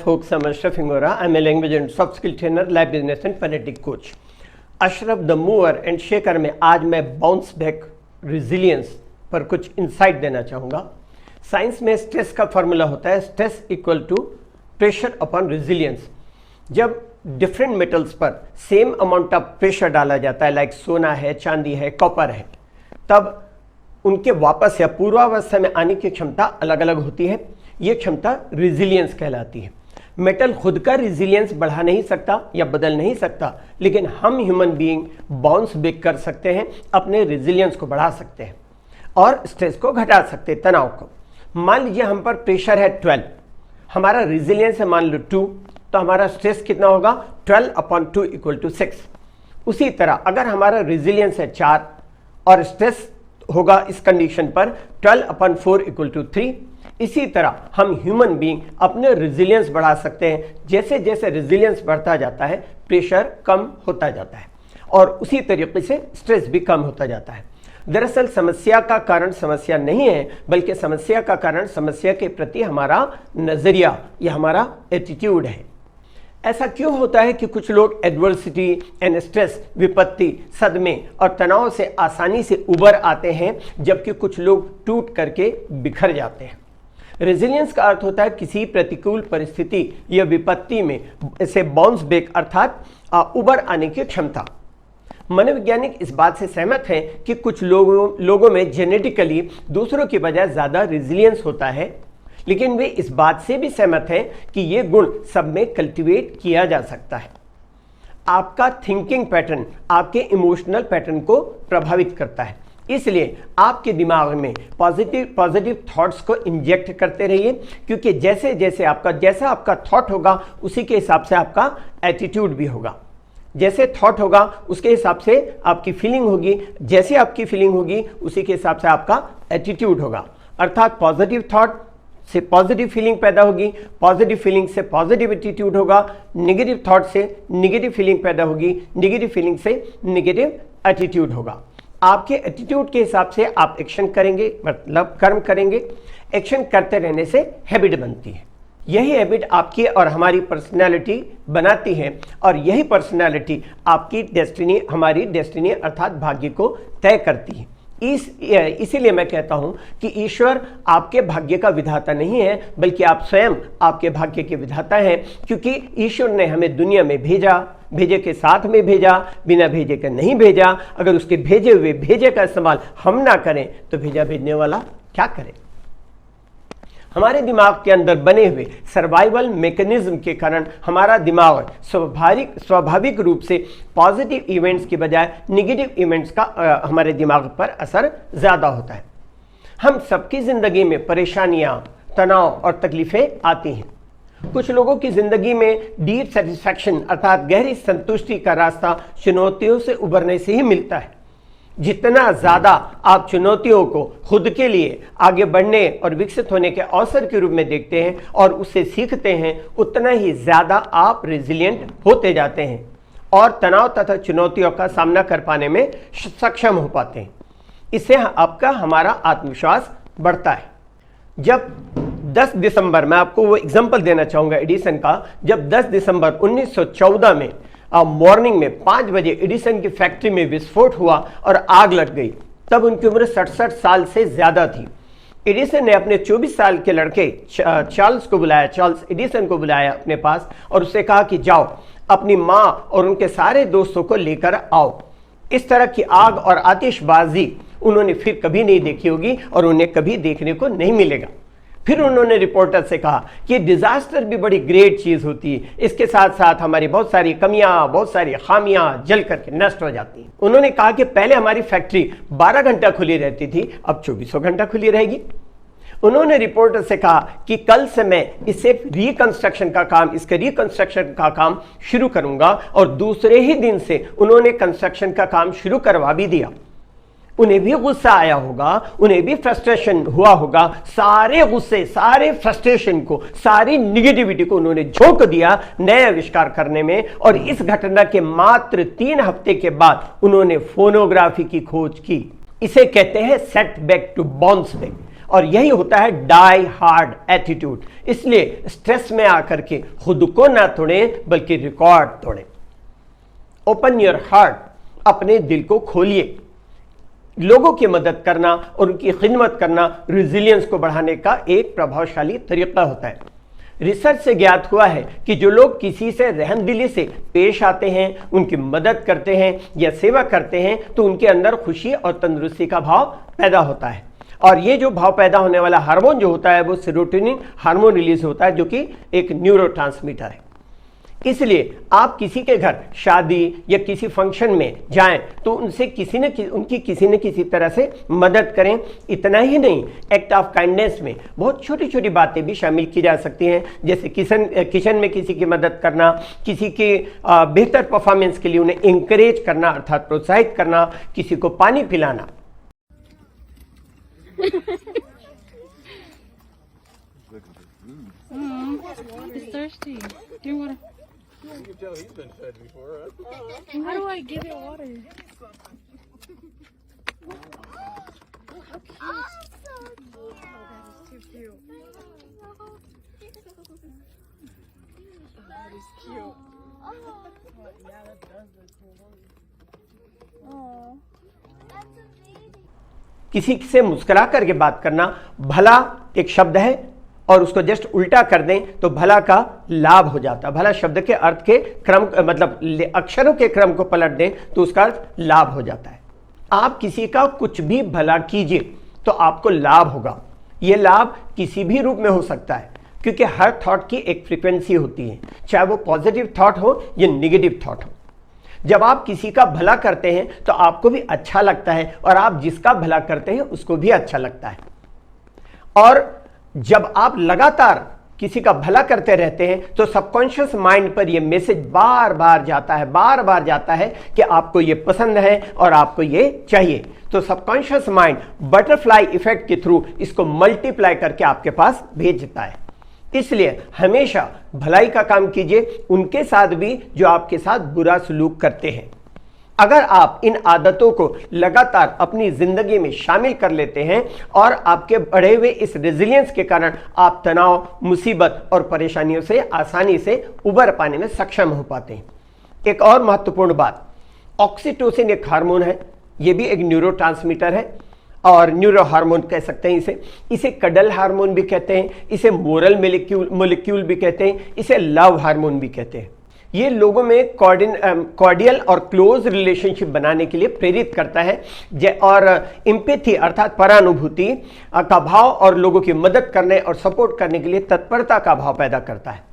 folks, I'm Ashraf Ingora. I'm a language and soft skill trainer, life business and fanatic coach. Ashraf the mover and shaker में आज मैं bounce back resilience पर कुछ insight देना चाहूँगा। Science में stress का फॉर्मूला होता है stress equal to pressure upon resilience. जब डिफरेंट मेटल्स पर सेम अमाउंट ऑफ प्रेशर डाला जाता है, लाइक सोना है, चांदी है, कॉपर है, तब उनके वापस या पूर्वावस्था में आने की क्षमता अलग अलग होती है। ये क्षमता रिजिलियंस कहलाती है। मेटल खुद का रिजिलियंस बढ़ा नहीं सकता या बदल नहीं सकता, लेकिन हम ह्यूमन बीइंग बाउंस बैक कर सकते हैं, अपने रिजिलियंस को बढ़ा सकते हैं और स्ट्रेस को घटा सकते हैं, तनाव को। मान लीजिए हम पर प्रेशर है 12, हमारा रिजिलियंस है मान लो 2, तो हमारा स्ट्रेस कितना होगा 12/2 = 6। उसी तरह अगर हमारा रिजिलियंस है 4 और स्ट्रेस होगा इस कंडीशन पर 12/4 = 3। इसी तरह हम ह्यूमन बीइंग अपने रिजिलियंस बढ़ा सकते हैं। जैसे जैसे रिजिलियंस बढ़ता जाता है प्रेशर कम होता जाता है और उसी तरीके से स्ट्रेस भी कम होता जाता है। दरअसल समस्या का कारण समस्या नहीं है, बल्कि समस्या का कारण समस्या के प्रति हमारा नज़रिया या हमारा एटीट्यूड है। ऐसा क्यों होता है कि कुछ लोग एडवर्सिटी एंड स्ट्रेस, विपत्ति, सदमे और तनाव से आसानी से उबर आते हैं, जबकि कुछ लोग टूट करके बिखर जाते हैं। रेजिलियंस का अर्थ होता है किसी प्रतिकूल परिस्थिति या विपत्ति में से बाउंस बैक अर्थात उबर आने की क्षमता। मनोवैज्ञानिक इस बात से सहमत हैं कि कुछ लोगों में जेनेटिकली दूसरों की बजाय ज़्यादा रेजिलियंस होता है, लेकिन वे इस बात से भी सहमत हैं कि ये गुण सब में कल्टीवेट किया जा सकता है। आपका थिंकिंग पैटर्न आपके इमोशनल पैटर्न को प्रभावित करता है, इसलिए आपके दिमाग में पॉजिटिव थॉट्स को इंजेक्ट करते रहिए, क्योंकि जैसा आपका थॉट होगा उसी के हिसाब से आपका एटीट्यूड भी होगा। जैसे थॉट होगा उसके हिसाब से आपकी फीलिंग होगी, जैसे आपकी फीलिंग होगी उसी के हिसाब से आपका एटीट्यूड होगा। अर्थात पॉजिटिव थॉट से पॉजिटिव फीलिंग पैदा होगी, पॉजिटिव फीलिंग से पॉजिटिव एटीट्यूड होगा, नेगेटिव थॉट से नेगेटिव फीलिंग पैदा होगी, नेगेटिव फीलिंग से नेगेटिव एटीट्यूड होगा। आपके एटीट्यूड के हिसाब से आप एक्शन करेंगे, मतलब कर्म करेंगे। एक्शन करते रहने से हैबिट बनती है। यही हैबिट आपकी और हमारी पर्सनैलिटी बनाती है और यही पर्सनैलिटी आपकी डेस्टिनी, हमारी डेस्टिनी अर्थात भाग्य को तय करती है। इसीलिए मैं कहता हूं कि ईश्वर आपके भाग्य का विधाता नहीं है, बल्कि आप स्वयं आपके भाग्य के विधाता हैं, क्योंकि ईश्वर ने हमें दुनिया में भेजे के साथ में भेजा, बिना भेजे के नहीं भेजा। अगर उसके भेजे हुए भेजे का इस्तेमाल हम ना करें तो भेजने वाला क्या करे। हमारे दिमाग के अंदर बने हुए सर्वाइवल मैकेनिज्म के कारण हमारा दिमाग स्वाभाविक रूप से पॉजिटिव इवेंट्स के बजाय नेगेटिव इवेंट्स का हमारे दिमाग पर असर ज़्यादा होता है। हम सबकी ज़िंदगी में परेशानियां, तनाव और तकलीफ़ें आती हैं। कुछ लोगों की ज़िंदगी में डीप सेटिस्फैक्शन अर्थात गहरी संतुष्टि का रास्ता चुनौतियों से उबरने से ही मिलता है। जितना ज़्यादा आप चुनौतियों को खुद के लिए आगे बढ़ने और विकसित होने के अवसर के रूप में देखते हैं और उससे सीखते हैं, उतना ही ज़्यादा आप रेजिलिएंट होते जाते हैं और तनाव तथा चुनौतियों का सामना कर पाने में सक्षम हो पाते हैं। इससे आपका हमारा आत्मविश्वास बढ़ता है। जब 10 दिसंबर, मैं आपको वो एग्जाम्पल देना चाहूँगा एडिसन का, जब 10 दिसंबर 1914 में मॉर्निंग में 5 बजे एडिसन की फैक्ट्री में विस्फोट हुआ और आग लग गई, तब उनकी उम्र 67 साल से ज़्यादा थी। एडिसन ने अपने 24 साल के लड़के चार्ल्स एडिसन को बुलाया अपने पास और उससे कहा कि जाओ अपनी माँ और उनके सारे दोस्तों को लेकर आओ। इस तरह की आग और आतिशबाजी उन्होंने फिर कभी नहीं देखी होगी और उन्हें कभी देखने को नहीं मिलेगा। फिर उन्होंने रिपोर्टर से कहा कि डिजास्टर भी बड़ी ग्रेट चीज़ होती है, इसके साथ साथ हमारी बहुत सारी कमियां, बहुत सारी खामियां जल करके नष्ट हो जाती हैं। उन्होंने कहा कि पहले हमारी फैक्ट्री 12 घंटा खुली रहती थी, अब 24 घंटा खुली रहेगी। उन्होंने रिपोर्टर से कहा कि कल से मैं इसके रिकंस्ट्रक्शन का काम शुरू करूंगा और दूसरे ही दिन से उन्होंने कंस्ट्रक्शन का काम शुरू करवा भी दिया। उन्हें भी गुस्सा आया होगा, उन्हें भी फ्रस्ट्रेशन हुआ होगा। सारे गुस्से, सारे फ्रस्ट्रेशन को, सारी निगेटिविटी को उन्होंने झोंक दिया नए आविष्कार करने में। और इस घटना के मात्र 3 हफ्ते के बाद उन्होंने फोनोग्राफी की खोज की। इसे कहते हैं set back to bounce back. और यही होता है डाई हार्ड एटीट्यूड। इसलिए स्ट्रेस में आकर के खुद को ना तोड़ें बल्कि रिकॉर्ड तोड़ें। ओपन योर हार्ट, अपने दिल को खोलिए। लोगों की मदद करना और उनकी खिदमत करना रेजिलियंस को बढ़ाने का एक प्रभावशाली तरीका होता है। रिसर्च से ज्ञात हुआ है कि जो लोग किसी से रहमदिली से पेश आते हैं, उनकी मदद करते हैं या सेवा करते हैं, तो उनके अंदर खुशी और तंदुरुस्ती का भाव पैदा होता है। और ये जो भाव पैदा होने वाला हार्मोन जो होता है वो सेरोटोनिन हार्मोन रिलीज होता है, जो कि एक न्यूरोट्रांसमीटर है। इसलिए आप किसी के घर शादी या किसी फंक्शन में जाएं तो उनसे उनकी किसी न किसी तरह से मदद करें। इतना ही नहीं, एक्ट ऑफ काइंडनेस में बहुत छोटी छोटी बातें भी शामिल की जा सकती हैं, जैसे किचन में किसी की मदद करना, किसी के बेहतर परफॉर्मेंस के लिए उन्हें इंकरेज करना अर्थात प्रोत्साहित करना, किसी को पानी पिलाना। It's thirsty. Do you want to? You can tell he's been fed before, huh? How do I give it water? किसी से मुस्कुरा करके बात करना, भला एक शब्द है और उसको जस्ट उल्टा कर दें तो भला का लाभ हो जाता। भला शब्द के अर्थ के क्रम मतलब अक्षरों के क्रम को पलट दें तो उसका अर्थ लाभ हो जाता है। आप किसी का कुछ भी भला कीजिए तो आपको लाभ होगा। यह लाभ किसी भी रूप में हो सकता है, क्योंकि हर थॉट की एक फ्रीक्वेंसी होती है, चाहे वो पॉजिटिव थॉट हो या नेगेटिव थॉट हो। जब आप किसी का भला करते हैं तो आपको भी अच्छा लगता है और आप जिसका भला करते हैं उसको भी अच्छा लगता है। और जब आप लगातार किसी का भला करते रहते हैं तो सबकॉन्शियस माइंड पर यह मैसेज बार बार जाता है कि आपको यह पसंद है और आपको यह चाहिए। तो सबकॉन्शियस माइंड बटरफ्लाई इफेक्ट के थ्रू इसको मल्टीप्लाई करके आपके पास भेजता है। इसलिए हमेशा भलाई का काम कीजिए उनके साथ भी जो आपके साथ बुरा सलूक करते हैं। अगर आप इन आदतों को लगातार अपनी जिंदगी में शामिल कर लेते हैं और आपके बढ़े हुए इस रेजिलियंस के कारण आप तनाव, मुसीबत और परेशानियों से आसानी से उबर पाने में सक्षम हो पाते हैं। एक और महत्वपूर्ण बात, ऑक्सीटोसिन एक हार्मोन है, यह भी एक न्यूरोट्रांसमीटर है और न्यूरो हार्मोन कह सकते हैं इसे कडल हार्मोन भी कहते हैं, इसे मोरल मोलिक्यूल भी कहते हैं, इसे लव हार्मोन भी कहते हैं। ये लोगों में कॉर्डियल और क्लोज रिलेशनशिप बनाने के लिए प्रेरित करता है और एम्पैथी अर्थात परानुभूति का भाव और लोगों की मदद करने और सपोर्ट करने के लिए तत्परता का भाव पैदा करता है।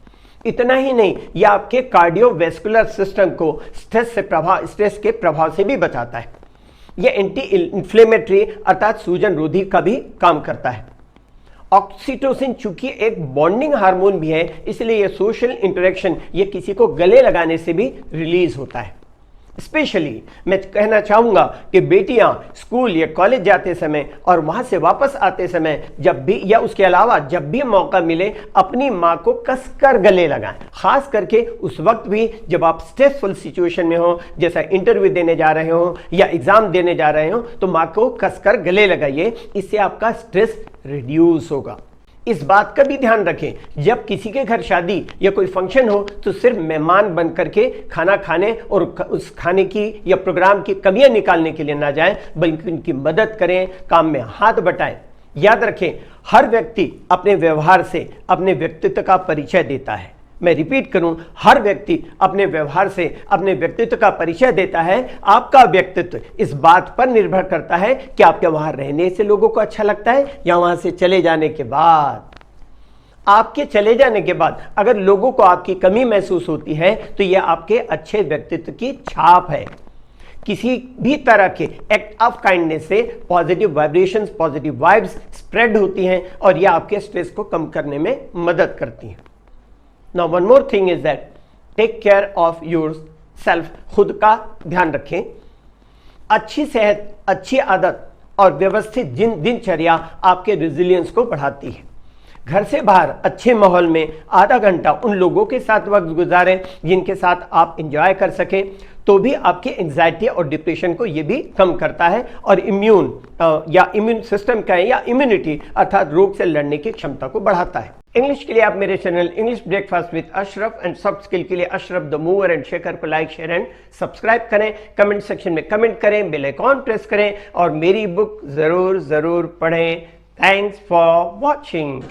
इतना ही नहीं, यह आपके कार्डियोवैस्कुलर सिस्टम को स्ट्रेस के प्रभाव से भी बचाता है। यह एंटी इन्फ्लेमेटरी अर्थात सूजन रोधी का भी काम करता है। ऑक्सीटोसिन चूंकि एक बॉन्डिंग हार्मोन भी है, इसलिए यह सोशल इंटरेक्शन ये किसी को गले लगाने से भी रिलीज होता है। स्पेशली मैं कहना चाहूंगा कि बेटियां स्कूल या कॉलेज जाते समय और वहां से वापस आते समय जब भी या उसके अलावा जब भी मौका मिले अपनी मां को कसकर गले लगाएं। खास करके उस वक्त भी जब आप स्ट्रेसफुल सिचुएशन में हो, जैसा इंटरव्यू देने जा रहे हो या एग्जाम देने जा रहे हो, तो मां को कसकर गले लगाइए। इससे आपका स्ट्रेस रिड्यूस होगा। इस बात का भी ध्यान रखें, जब किसी के घर शादी या कोई फंक्शन हो तो सिर्फ मेहमान बन करके खाना खाने और उस खाने की या प्रोग्राम की कमियां निकालने के लिए ना जाएं, बल्कि उनकी मदद करें, काम में हाथ बटाएं। याद रखें, हर व्यक्ति अपने व्यवहार से अपने व्यक्तित्व का परिचय देता है। मैं रिपीट करूं, हर व्यक्ति अपने व्यवहार से अपने व्यक्तित्व का परिचय देता है। आपका व्यक्तित्व इस बात पर निर्भर करता है कि आपके वहां रहने से लोगों को अच्छा लगता है या वहां से चले जाने के बाद। आपके चले जाने के बाद अगर लोगों को आपकी कमी महसूस होती है तो यह आपके अच्छे व्यक्तित्व की छाप है। किसी भी तरह के एक्ट ऑफ काइंडनेस से positive vibrations, positive vibes spread होती हैं और यह आपके स्ट्रेस को कम करने में मदद करती हैं। Now one more thing is that take care of yourself, खुद का ध्यान रखें। अच्छी सेहत, अच्छी आदत और व्यवस्थित दिनचर्या आपके रेजिलियंस को बढ़ाती है। घर से बाहर अच्छे माहौल में आधा घंटा उन लोगों के साथ वक्त गुजारें जिनके साथ आप एंजॉय कर सकें। तो भी आपकी एंजाइटी और डिप्रेशन को ये भी कम करता है और इम्यून सिस्टम का या इम्यूनिटी अर्थात रोग से लड़ने की क्षमता को बढ़ाता है। इंग्लिश के लिए आप मेरे channel English breakfast with Ashraf and soft skill के लिए Ashraf the mover and shaker को लाइक शेयर एंड सब्सक्राइब करें, कमेंट सेक्शन में कमेंट करें, बेल आइकॉन प्रेस करें और मेरी बुक जरूर पढ़ें। Thanks for watching.